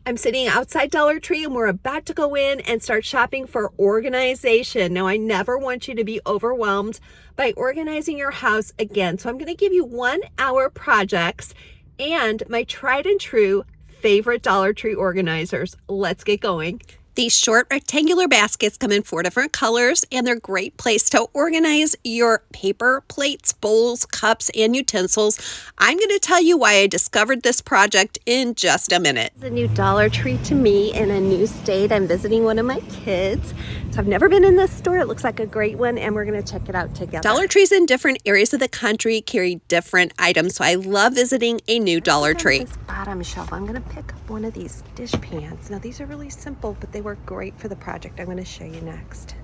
I'm sitting outside Dollar Tree and we're about to go in and start shopping for organization. Now, I never want you to be overwhelmed by organizing your house again. So I'm going to give you 1 hour projects and my tried and true favorite Dollar Tree organizers. Let's get going. These short rectangular baskets come in 4 different colors, and they're a great place to organize your paper, plates, bowls, cups, and utensils. I'm going to tell you why I discovered this project in just a minute. It's a new Dollar Tree to me in a new state. I'm visiting one of my kids. So I've never been in this store. It looks like a great one, and we're going to check it out together. Dollar Trees in different areas of the country carry different items, so I love visiting a new Dollar Tree. This bottom shelf, I'm going to pick up one of these dish pans. Now, these are really simple, but they work great for the project I'm going to show you next.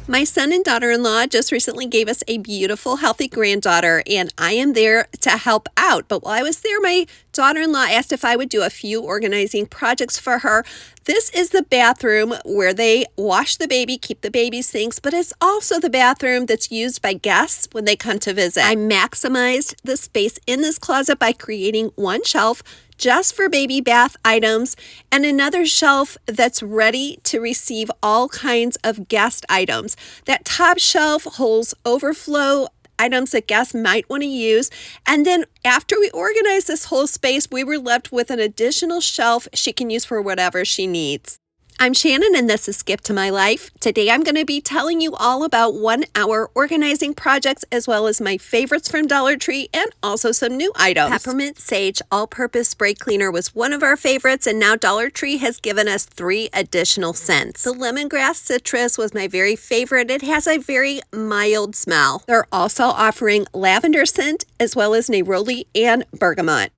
My son and daughter-in-law just recently gave us a beautiful, healthy granddaughter, and I am there to help out. But while I was there, my daughter-in-law asked if I would do a few organizing projects for her. This is the bathroom where they wash the baby, keep the baby's things, but it's also the bathroom that's used by guests when they come to visit. I maximized the space in this closet by creating one shelf just for baby bath items and another shelf that's ready to receive all kinds of guest items. That top shelf holds overflow items that guests might want to use. And then after we organized this whole space, we were left with an additional shelf she can use for whatever she needs. I'm Shannon, and this is Skip to My Life. Today I'm going to be telling you all about 1 hour organizing projects, as well as my favorites from Dollar Tree and also some new items. Peppermint Sage All-Purpose Spray Cleaner was one of our favorites, and now Dollar Tree has given us 3 additional scents. The Lemongrass Citrus was my very favorite. It has a very mild smell. They're also offering lavender scent, as well as neroli and bergamot.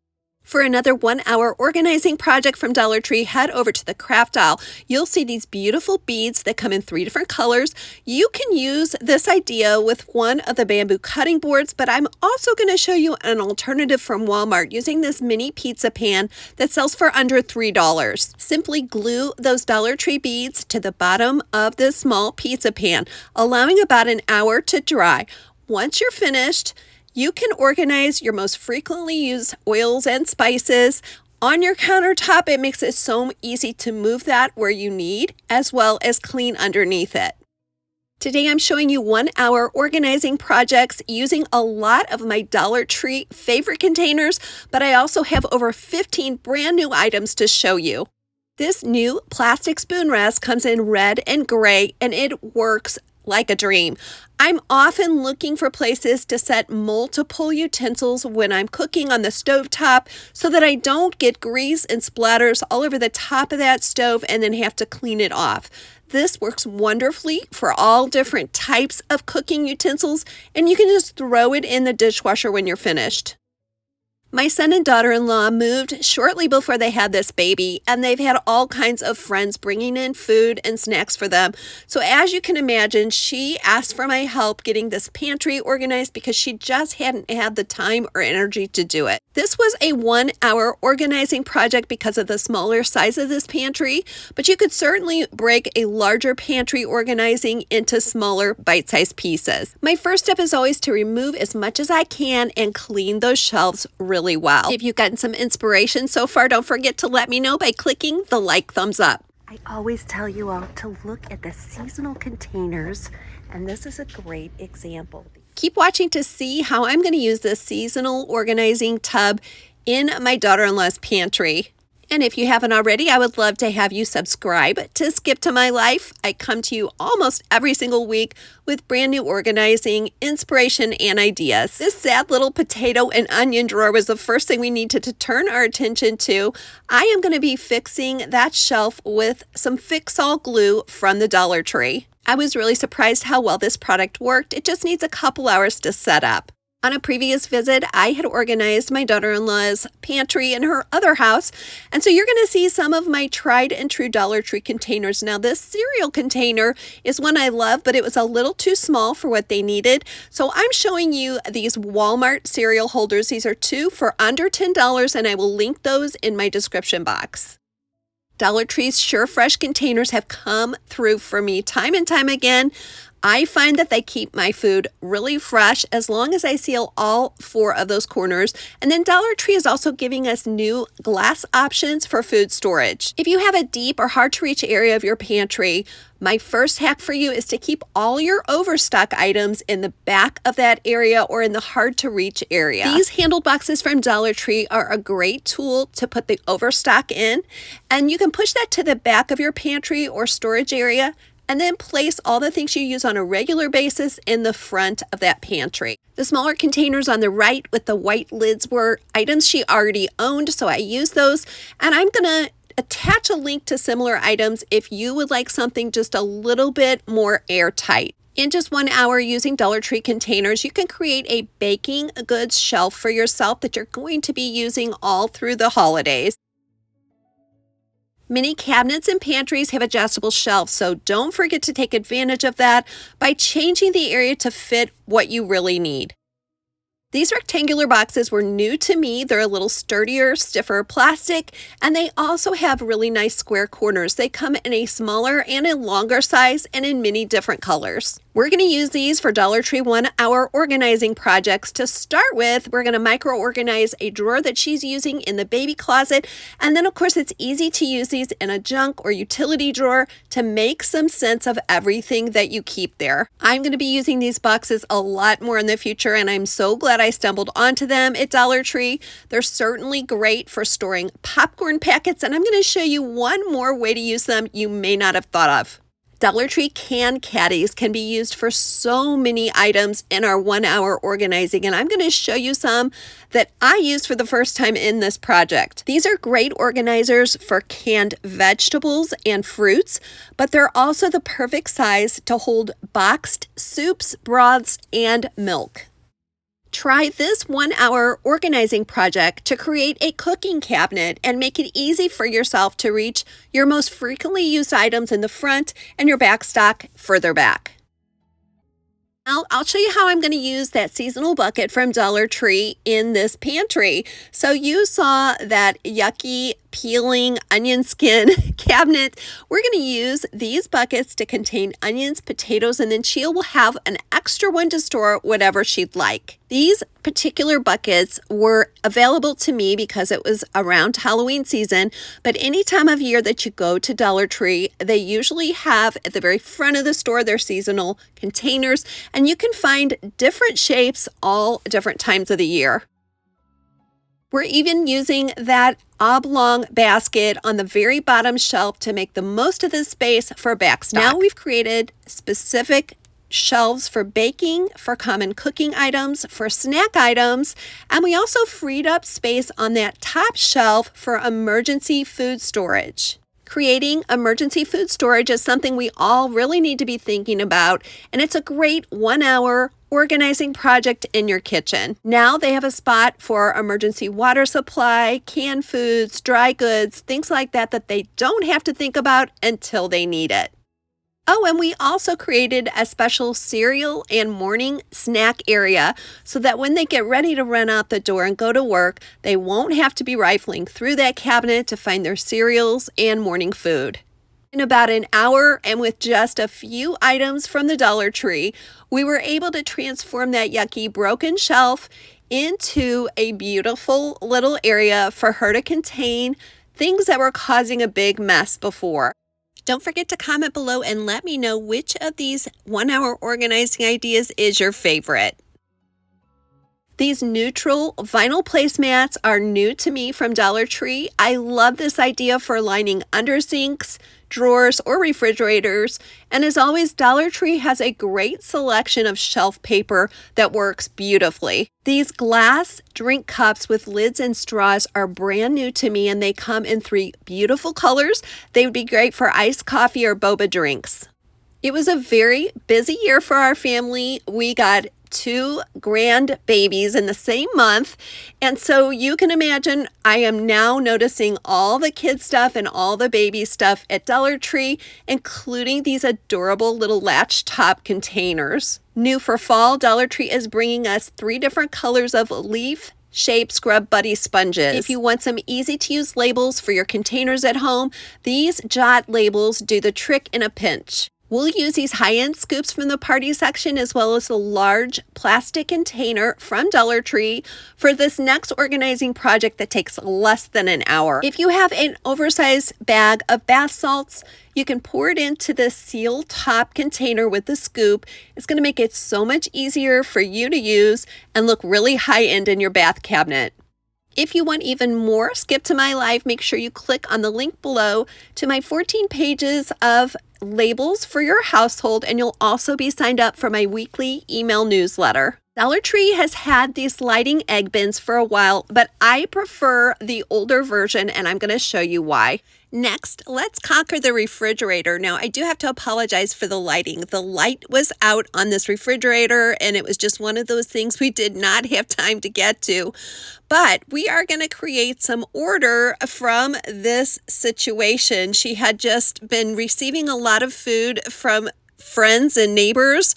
For another 1 hour organizing project from Dollar Tree, head over to the craft aisle. You'll see these beautiful beads that come in 3 different colors. You can use this idea with one of the bamboo cutting boards, but I'm also going to show you an alternative from Walmart using this mini pizza pan that sells for under $3. Simply glue those Dollar Tree beads to the bottom of this small pizza pan, allowing about an hour to dry. Once you're finished, you can organize your most frequently used oils and spices on your countertop. It makes it so easy to move that where you need, as well as clean underneath it. Today I'm showing you 1 hour organizing projects using a lot of my Dollar Tree favorite containers, but I also have over 15 brand new items to show you. This new plastic spoon rest comes in red and gray, and it works like a dream. I'm often looking for places to set multiple utensils when I'm cooking on the stovetop so that I don't get grease and splatters all over the top of that stove and then have to clean it off. This works wonderfully for all different types of cooking utensils, and you can just throw it in the dishwasher when you're finished. My son and daughter-in-law moved shortly before they had this baby, and they've had all kinds of friends bringing in food and snacks for them. So as you can imagine, she asked for my help getting this pantry organized because she just hadn't had the time or energy to do it. This was a 1 hour organizing project because of the smaller size of this pantry, but you could certainly break a larger pantry organizing into smaller bite-sized pieces. My first step is always to remove as much as I can and clean those shelves really well. If you've gotten some inspiration so far, don't forget to let me know by clicking the like thumbs up. I always tell you all to look at the seasonal containers, and this is a great example. Keep watching to see how I'm going to use this seasonal organizing tub in my daughter-in-law's pantry. And if you haven't already, I would love to have you subscribe to Skip to My Life. I come to you almost every single week with brand new organizing, inspiration, and ideas. This sad little potato and onion drawer was the first thing we needed to turn our attention to. I am going to be fixing that shelf with some Fix-All glue from the Dollar Tree. I was really surprised how well this product worked. It just needs a couple hours to set up. On a previous visit, I had organized my daughter-in-law's pantry in her other house, and so you're going to see some of my tried and true Dollar Tree containers. Now, this cereal container is one I love, but it was a little too small for what they needed, so I'm showing you these Walmart cereal holders. These are 2 for under $10, and I will link those in my description box. Dollar Tree's Sure Fresh containers have come through for me time and time again. I find that they keep my food really fresh as long as I seal all 4 of those corners. And then Dollar Tree is also giving us new glass options for food storage. If you have a deep or hard to reach area of your pantry, my first hack for you is to keep all your overstock items in the back of that area or in the hard to reach area. These handled boxes from Dollar Tree are a great tool to put the overstock in, and you can push that to the back of your pantry or storage area and then place all the things you use on a regular basis in the front of that pantry. The smaller containers on the right with the white lids were items she already owned, so I used those, and I'm gonna attach a link to similar items if you would like something just a little bit more airtight. In just 1 hour using Dollar Tree containers, you can create a baking goods shelf for yourself that you're going to be using all through the holidays. Many cabinets and pantries have adjustable shelves, so don't forget to take advantage of that by changing the area to fit what you really need. These rectangular boxes were new to me. They're a little sturdier, stiffer plastic, and they also have really nice square corners. They come in a smaller and a longer size and in many different colors. We're going to use these for Dollar Tree 1 hour organizing projects. To start with, we're going to micro-organize a drawer that she's using in the baby closet. And then, of course, it's easy to use these in a junk or utility drawer to make some sense of everything that you keep there. I'm going to be using these boxes a lot more in the future, and I'm so glad I stumbled onto them at Dollar Tree. They're certainly great for storing popcorn packets, and I'm going to show you one more way to use them you may not have thought of. Dollar Tree can caddies can be used for so many items in our 1 hour organizing, and I'm going to show you some that I used for the first time in this project. These are great organizers for canned vegetables and fruits, but they're also the perfect size to hold boxed soups, broths, and milk. Try this 1 hour organizing project to create a cooking cabinet and make it easy for yourself to reach your most frequently used items in the front and your back stock further back. Now, I'll show you how I'm going to use that seasonal bucket from Dollar Tree in this pantry. So you saw that yucky peeling onion skin cabinet. We're going to use these buckets to contain onions, potatoes, and then Sheila will have an extra one to store whatever she'd like. These particular buckets were available to me because it was around Halloween season, but any time of year that you go to Dollar Tree, they usually have at the very front of the store their seasonal containers, and you can find different shapes all different times of the year. We're even using that oblong basket on the very bottom shelf to make the most of this space for backstock. Now we've created specific shelves for baking, for common cooking items, for snack items, and we also freed up space on that top shelf for emergency food storage. Creating emergency food storage is something we all really need to be thinking about, and it's a great 1 hour organizing project in your kitchen. Now they have a spot for emergency water supply, canned foods, dry goods, things like that that they don't have to think about until they need it. Oh, and we also created a special cereal and morning snack area so that when they get ready to run out the door and go to work, they won't have to be rifling through that cabinet to find their cereals and morning food. In about an hour and with just a few items from the Dollar Tree, we were able to transform that yucky broken shelf into a beautiful little area for her to contain things that were causing a big mess before. Don't forget to comment below and let me know which of these 1 hour organizing ideas is your favorite. These neutral vinyl placemats are new to me from Dollar Tree. I love this idea for lining under sinks, drawers, or refrigerators. And as always, Dollar Tree has a great selection of shelf paper that works beautifully. These glass drink cups with lids and straws are brand new to me, and they come in 3 beautiful colors. They would be great for iced coffee or boba drinks. It was a very busy year for our family. We got 2 grand babies in the same month. And so you can imagine I am now noticing all the kid stuff and all the baby stuff at Dollar Tree, including these adorable little latch top containers. New for fall, Dollar Tree is bringing us 3 different colors of leaf shape Scrub Buddy sponges. If you want some easy to use labels for your containers at home, these Jot labels do the trick in a pinch. We'll use these high-end scoops from the party section as well as the large plastic container from Dollar Tree for this next organizing project that takes less than an hour. If you have an oversized bag of bath salts, you can pour it into the seal top container with the scoop. It's going to make it so much easier for you to use and look really high-end in your bath cabinet. If you want even more Skip to My Life, make sure you click on the link below to my 14 pages of labels for your household, and you'll also be signed up for my weekly email newsletter. Dollar Tree has had these sliding egg bins for a while, but I prefer the older version, and I'm going to show you why. Next, let's conquer the refrigerator. Now, I do have to apologize for the lighting. The light was out on this refrigerator, and it was just one of those things we did not have time to get to. But we are going to create some order from this situation. She had just been receiving a lot of food from friends and neighbors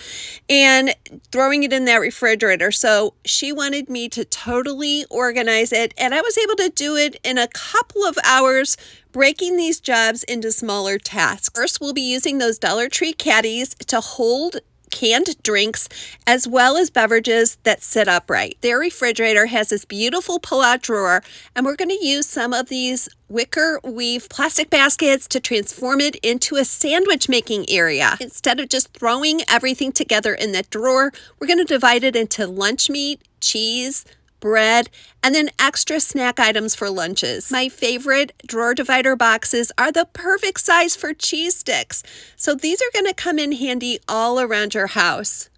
and throwing it in that refrigerator. So she wanted me to totally organize it, and I was able to do it in a couple of hours, breaking these jobs into smaller tasks. First, we'll be using those Dollar Tree caddies to hold canned drinks as well as beverages that sit upright. Their refrigerator has this beautiful pull-out drawer, and we're going to use some of these wicker weave plastic baskets to transform it into a sandwich making area. Instead of just throwing everything together in that drawer, we're going to divide it into lunch meat, cheese, bread, and then extra snack items for lunches. My favorite drawer divider boxes are the perfect size for cheese sticks. So these are going to come in handy all around your house.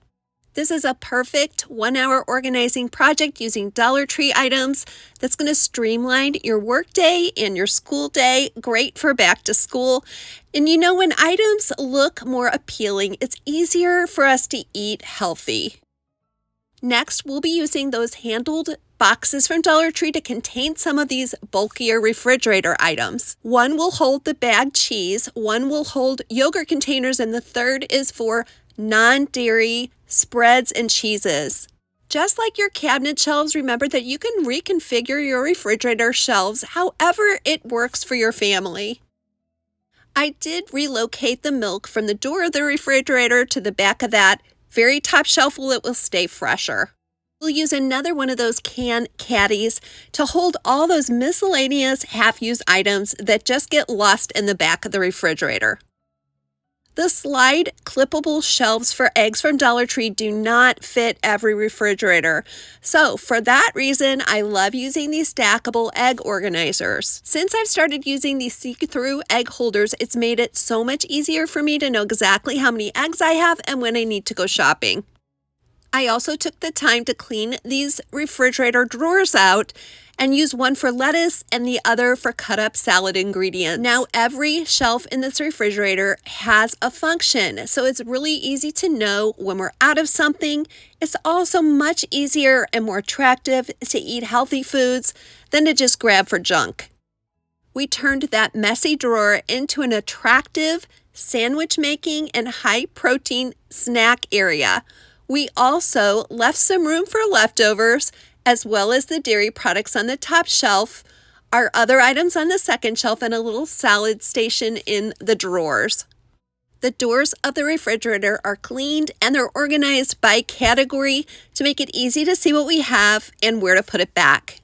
This is a perfect 1-hour organizing project using Dollar Tree items that's going to streamline your work day and your school day. Great for back to school. And you know, when items look more appealing, it's easier for us to eat healthy. Next, we'll be using those handled boxes from Dollar Tree to contain some of these bulkier refrigerator items. One will hold the bagged cheese, one will hold yogurt containers, and the third is for non-dairy spreads and cheeses. Just like your cabinet shelves, remember that you can reconfigure your refrigerator shelves however it works for your family. I did relocate the milk from the door of the refrigerator to the back of that very top shelf so it will stay fresher. We'll use another one of those can caddies to hold all those miscellaneous half-used items that just get lost in the back of the refrigerator. The slide clippable shelves for eggs from Dollar Tree do not fit every refrigerator. So for that reason, I love using these stackable egg organizers. Since I've started using these see-through egg holders, it's made it so much easier for me to know exactly how many eggs I have and when I need to go shopping. I also took the time to clean these refrigerator drawers out and use one for lettuce and the other for cut up salad ingredients. Now, every shelf in this refrigerator has a function, so it's really easy to know when we're out of something. It's also much easier and more attractive to eat healthy foods than to just grab for junk. We turned that messy drawer into an attractive sandwich making and high protein snack area. We also left some room for leftovers, as well as the dairy products on the top shelf, our other items on the second shelf, and a little salad station in the drawers. The doors of the refrigerator are cleaned and they're organized by category to make it easy to see what we have and where to put it back.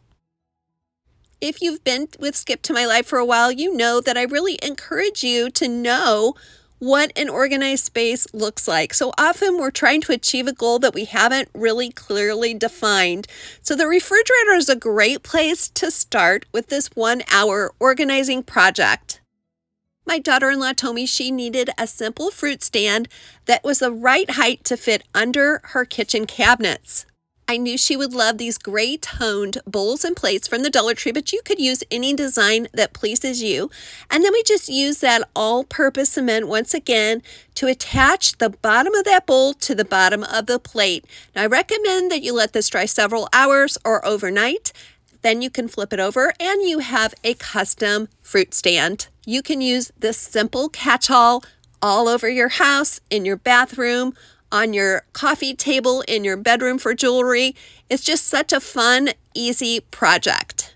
If you've been with Skip to My Life for a while, you know that I really encourage you to know what an organized space looks like. So often we're trying to achieve a goal that we haven't really clearly defined. So the refrigerator is a great place to start with this 1-hour organizing project. My daughter-in-law told me she needed a simple fruit stand that was the right height to fit under her kitchen cabinets. I knew she would love these gray toned bowls and plates from the Dollar Tree, but you could use any design that pleases you. And then we just use that all-purpose cement once again to attach the bottom of that bowl to the bottom of the plate. Now, I recommend that you let this dry several hours or overnight. Then you can flip it over and you have a custom fruit stand. You can use this simple catch-all all over your house, in your bathroom, on your coffee table, in your bedroom for jewelry. It's just such a fun, easy project.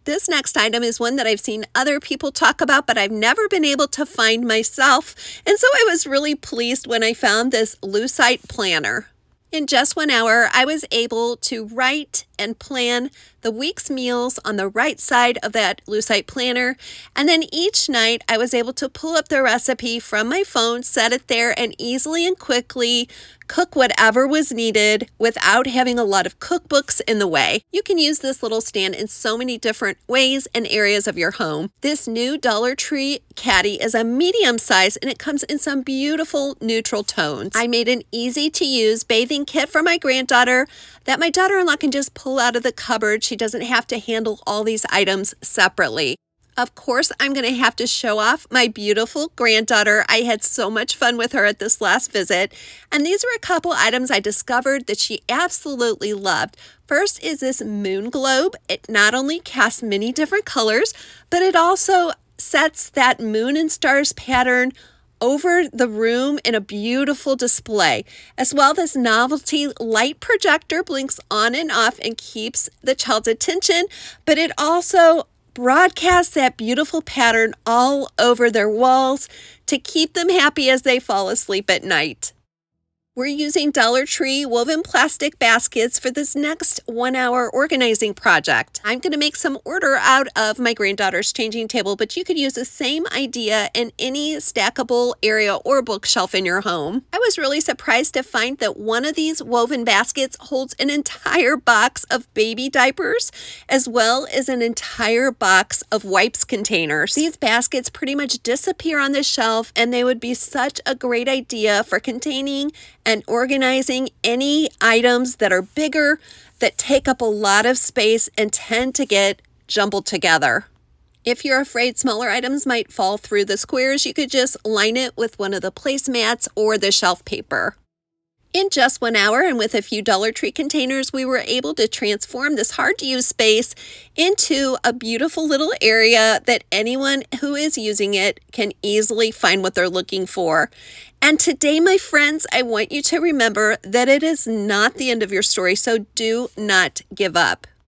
This next item is one that I've seen other people talk about, but I've never been able to find myself. And so I was really pleased when I found this Lucite planner. In just 1 hour, I was able to write and plan the week's meals on the right side of that Lucite planner. And then each night, I was able to pull up the recipe from my phone, set it there, and easily and quickly cook whatever was needed without having a lot of cookbooks in the way. You can use this little stand in so many different ways and areas of your home. This new Dollar Tree caddy is a medium size and it comes in some beautiful neutral tones. I made an easy to use bathing kit for my granddaughter that my daughter-in-law can just pull out of the cupboard. She doesn't have to handle all these items separately. Of course, I'm going to have to show off my beautiful granddaughter. I had so much fun with her at this last visit. And these are a couple items I discovered that she absolutely loved. First is this moon globe. It not only casts many different colors, but it also sets that moon and stars pattern over the room in a beautiful display. As well, this novelty light projector blinks on and off and keeps the child's attention, but it also broadcast that beautiful pattern all over their walls to keep them happy as they fall asleep at night. We're using Dollar Tree woven plastic baskets for this next 1 hour organizing project. I'm going to make some order out of my granddaughter's changing table, but you could use the same idea in any stackable area or bookshelf in your home. I was really surprised to find that one of these woven baskets holds an entire box of baby diapers, as well as an entire box of wipes containers. These baskets pretty much disappear on the shelf, and they would be such a great idea for containing and organizing any items that are bigger, that take up a lot of space and tend to get jumbled together. If you're afraid smaller items might fall through the squares, you could just line it with one of the placemats or the shelf paper. In just 1 hour and with a few Dollar Tree containers, we were able to transform this hard-to-use space into a beautiful little area that anyone who is using it can easily find what they're looking for. And today, my friends, I want you to remember that it is not the end of your story, so do not give up.